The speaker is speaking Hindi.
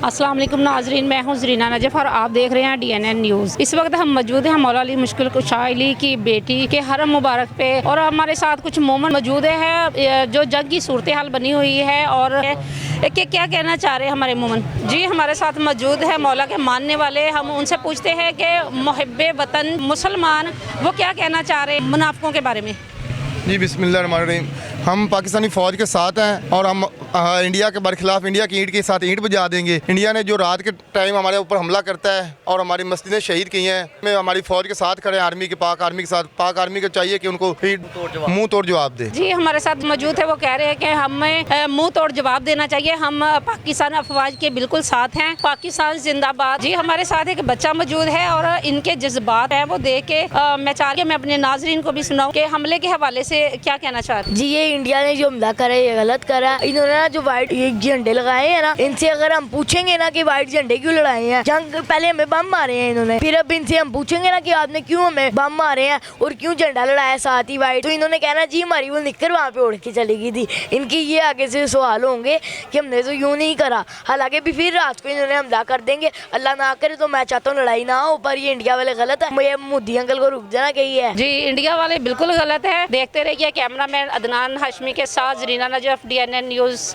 अस्सलाम वालेकुम नाजरीन, मैं हूं ज़रीना नजफ़ और आप देख रहे हैं DNN न्यूज़। इस वक्त हम मौजूद हैं मौला अली मुश्किल कुशा अली की बेटी के हरम मुबारक पे और हमारे साथ कुछ मोमन मौजूद है जो जंग की सूरत हाल बनी हुई है और क्या कहना चाह रहे हैं हमारे मोमन जी। हमारे साथ मौजूद है मौला के मानने वाले, हम उनसे पूछते हैं कि मुहिब्बे वतन मुसलमान वो क्या कहना चाह रहे हैं मुनाफिकों के बारे में। जी बिस्मिल्लाहिर्रहमानिर्रहीम। हम पाकिस्तानी फ़ौज के साथ हैं और हम इंडिया के बरखिलाफ़ इंडिया की ईंट के साथ ईंट बजा देंगे। इंडिया ने जो रात के टाइम हमारे ऊपर हमला करता है और हमारी मस्जिदें शहीद की हैं, मैं हमारी फ़ौज के साथ खड़े हैं, आर्मी के पाक आर्मी के साथ। पाक आर्मी को चाहिए कि उनको मुँह तोड़ जवाब दे। जी हमारे साथ मौजूद है, वो कह रहे हैं कि हमें मुंह तोड़ जवाब देना चाहिए। हम पाकिस्तान अफवाज के बिल्कुल साथ हैं। पाकिस्तान जिंदाबाद। जी हमारे साथ एक बच्चा मौजूद है और इनके जज्बात हैं वो देख के मैं चाह रही हूँ मैं अपने नाजरीन को भी सुनाऊँ कि हमले के हवाले से क्या कहना चाह रहे हैं। जी ये इंडिया ने जो हमला करा है ये गलत करा। इन्होंने ना जो व्हाइट झंडे लगाए हैं ना, इनसे अगर हम पूछेंगे ना कि व्हाइट झंडे क्यों लड़ाए हैं, जंग पहले हमें बम मारे हैं इन्होंने, फिर अब इनसे हम पूछेंगे ना कि आपने क्यों हमें बम मारे हैं और क्यों झंडा लड़ाया साथ ही व्हाइट, तो इन्होंने कहना जी हमारी वो निककर वहाँ पे उड़ के चली गई थी। इनकी ये आगे से सवाल होंगे कि हमने तो यूँ नहीं करा, हालांकि भी फिर रात को इन्होंने हमला कर देंगे। अल्लाह ना करे तो मैं चाहता हूँ लड़ाई ना हो, पर ये इंडिया वाले गलत है। मुझे मोदी अंकल को रुक जाना चाहिए है। जी इंडिया वाले बिल्कुल गलत है। देखते रहिए कैमरामैन अदनान हाशमी के साथ ज़रीना नजफ़, DNN न्यूज़।